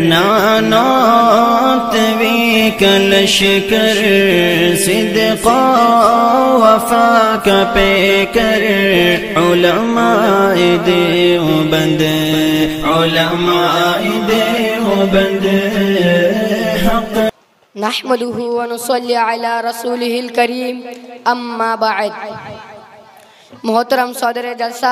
नानोत भी कलशकर सिद्क़ो वफ़ा का पेकर उलमाए देवबंद उलमाए देवबंद हक़ नहमदुहु व नुसल्ली अला रसूलिहिल करीम अम्मा बाद। मोहतरम सदर जलसा,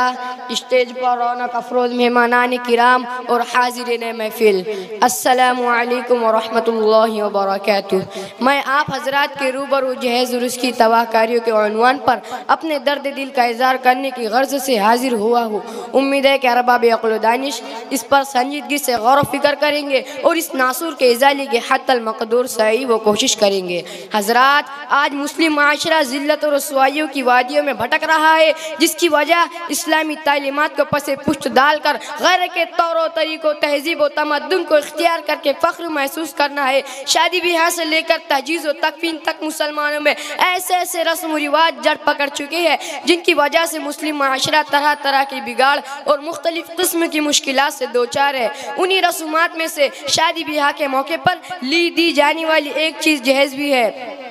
स्टेज पर रौनक अफरोज मेहमानान किराम और हाजिरीन महफिल, अस्सलामु अलैकुम व रहमतुल्लाहि व बरकातुहू। मैं आप हजरात के रूबरू जहेज़ उर्स की तबाहकारियों के उन्वान पर अपने दर्द दिल का इज़हार करने की गर्ज से हाजिर हुआ हूँ। उम्मीद है कि अरबाब अक़्ल व दानिश इस पर संजीदगी से गौर व फिक्र करेंगे और इस नासूर के इज़ाले के हत्तल मक़दूर सही वो कोशिश करेंगे। हजरात, आज मुस्लिम माशरा ज़िल्लत और रसवाइयों की वादियों में भटक रहा है, जिसकी वजह इस्लामी तालीमात को पसे पुष्ट डालकर गैर के तौर तरीक़ों, तहजीब और तमद्दुन को इख्तियार करके फ़ख्र महसूस करना है। शादी ब्याह से लेकर तजीज़ और तकफीन तक मुसलमानों में ऐसे ऐसे रस्म रिवाज जड़ पकड़ चुके हैं जिनकी वजह से मुस्लिम माशरा तरह तरह की बिगाड़ और मुख्तलिफ किस्म की मुश्किलात से दो चार है। उन्हीं रसूमात में से शादी ब्याह के मौके पर दी जाने वाली एक चीज़ जहेज़ भी है।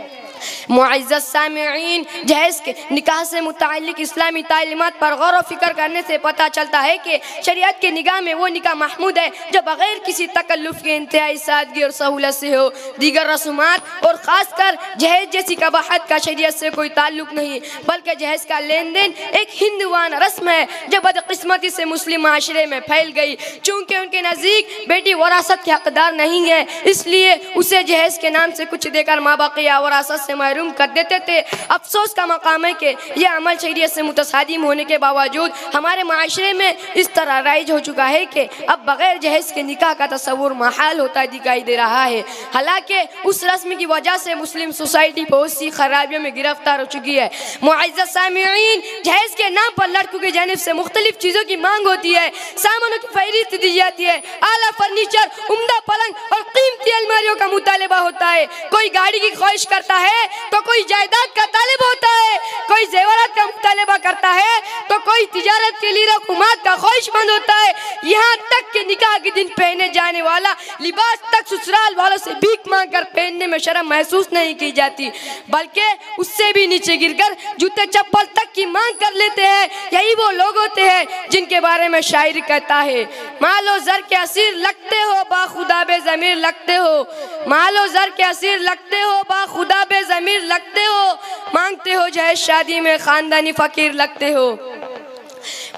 मुअज़्ज़ज़ सामिईन, जहेज़ के निकाह से मुताल्लिक़ इस्लामी तालीमात पर गौर व फिक्र करने से पता चलता है कि शरीयत के निगाह में वो निकाह महमूद है जो बग़ैर किसी तकल्लुफ़ के इंतहाई सादगी और सहूलत से हो। दीगर रसूमात और ख़ासकर जहेज़ जैसी कबाहत का शरीयत से कोई ताल्लुक़ नहीं, बल्कि जहेज़ का लेन देन एक हिंदुवाना रस्म है जो बदकिस्मती से मुस्लिम माशरे में फैल गई। चूँकि उनके नज़दीक बेटी वरासत के हक़दार नहीं है, इसलिए उसे जहेज़ के नाम से कुछ देकर माबाक़िया वरासत से महरूम कर देते थे। अफसोस का मकाम है कि यह अमल शरीयत से मुतसादिम होने के बावजूद हमारे माशरे में इस तरह राइज हो चुका है कि अब बगैर जहेज़ के निकाह का तस्वुर महाल होता दिखाई दे रहा है। हालांकि उस रस्म की वजह से मुस्लिम सोसाइटी बहुत सी खराबियों में गिरफ्तार हो चुकी है। मुअज़्ज़ज़ सामिईन, जहेज़ के नाम पर लड़कों की जानिब से मुख्तलिफ चीज़ों की मांग होती है। सामानों की फहरिस्त दी जाती है, आला फर्नीचर, उम्दा पलंग और कीमती अलमारियों का मुतालबा होता है। कोई गाड़ी की ख्वाहिश करता है तो कोई जायदाद का तालिब होता है, कोई जेवरात का मुतालबा करता है तो कोई तिजारत के लिए रकूमात का ख्वाहिशमंद होता है। यहाँ तक कि निकाह के दिन पहने जाने वाला लिबास तक ससुराल वालों से भीख मांग कर पहनने में शर्म महसूस नहीं की जाती, बल्कि उससे भी नीचे गिरकर जूते चप्पल तक की मांग कर लेते हैं। यही वो लोग होते हैं जिनके बारे में शायर कहता है, मालो ज़र के असीर लगते हो बाखुदा बेज़मीर लगते हो, मालो ज़र के असीर लगते हो बाखुदा बेज़मीर लगते हो, मांगते हो जहेज़ शादी में खानदानी फ़कीर लगते हो।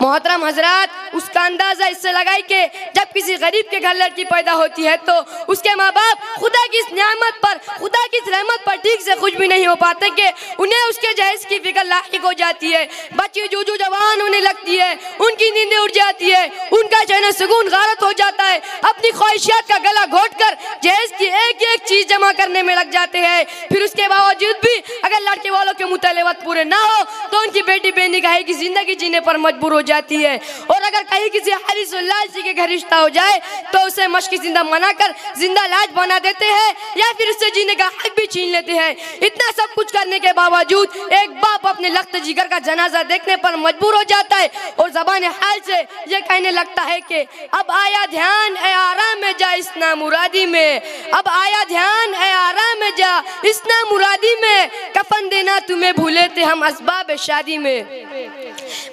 मोहतरम हजरात, उसका अंदाज़ा इससे लगाई कि जब किसी गरीब के घर लड़की पैदा होती है तो उसके माँ बाप खुदा की इस नियामत पर, खुदा की इस रहमत पर ठीक से खुश भी नहीं हो पाते कि उन्हें उसके जहेज़ की फिक्र लाहिक हो जाती है। बच्ची जो जवान होने लगती है, उनकी नींदें उड़ जाती है, उनका चैन सुकून गारत हो जाता है। अपनी ख्वाहिशात का गला घोट कर जहेज़ की एक एक चीज़ जमा करने में लग जाते हैं। फिर उसके बावजूद भी अगर लड़के वालों के मुतालबात पूरे ना हो तो उनकी बेटी बेनिकाही की जिंदगी जीने पर मजबूर हो जाती है। और अगर कहीं किसी हारिस और लालची के घर रिश्ता हो जाए तो उसे मश्क जिंदा मना कर जिंदा लाज बना देते हैं या फिर उससे जीने का हक भी छीन लेते हैं। इतना सब कुछ करने के बावजूद एक बाप अपने लख्त जिगर का जनाजा देखने पर मजबूर हो जाता है और ज़बान हाल से ये कहने लगता है कि अब आया ध्यान है आराम में जा इस्ना मुरादी में, अब आया ध्यान है आराम में जा इस्ना मुरादी में, कफन देना तुम्हें भूले थे हम असबाब शादी में।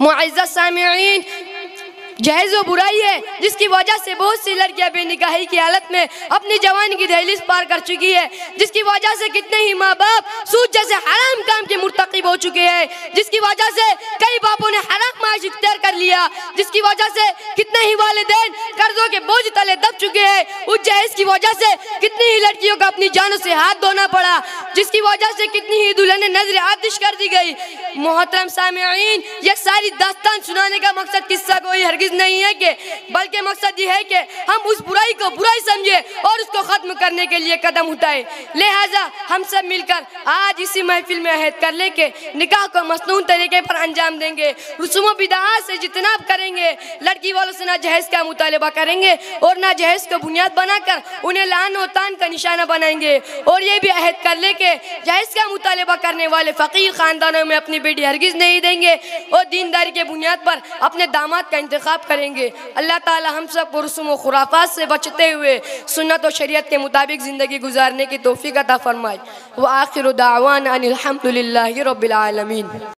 मुअज़्ज़ज़ सामिईन, जहेज़ वो बुराई है जिसकी वजह से बहुत सी लड़कियां बेनिकाही की हालत में अपनी जवानी की दहलीज पार कर चुकी है, जिसकी वजह से कितने ही माँ बाप सूद जैसे हराम काम के मुर्तकिब हो चुके हैं, जिसकी वजह से कई बापों ने हराम माश इख्तियार कर लिया, जिसकी वजह से कितने ही वालिदैन कर्जों के बोझ तले दब चुके हैं। उस जहेज़ की वजह से कितनी ही लड़कियों को अपनी जानों से हाथ धोना पड़ा, जिसकी वजह से कितनी ही दुल्हनें नजर आतिश कर दी गई। मोहतरम सामिईन, ये सारी दास्तान सुनाने का मकसद किस्सा कोई हरगिज़ नहीं है कि, बल्कि मकसद ये है कि हम उस बुराई को बुराई समझे और उसको खत्म करने के लिए कदम उठाए। लिहाजा हम सब मिलकर आज इसी महफिल में अहद कर ले के निकाह को मसनून तरीके पर अंजाम देंगे, रसूम बिदअत से जितनाब करेंगे, लड़की वालों से ना जहेज़ का मुतालबा करेंगे और ना जहेज़ को बुनियाद बनाकर उन्हें लान और तान का निशाना बनाएंगे। और ये भी अहद कर ले के जहेज़ का मुतालबा करने वाले फ़कीर ख़ानदानों में अपनी बेटी हरगिज़ नहीं देंगे और दीनदारी के बुनियाद पर अपने दामाद का इंतखाब खिताब करेंगे। अल्लाह ताला हम सब को रस्म व खुराफात से बचते हुए सुन्नत और शरीयत के मुताबिक ज़िंदगी गुजारने की तौफीक अता फरमाए। व आखिर दावाना अनिल हम्दुलिल्लाहि रब्बिल आलमीन।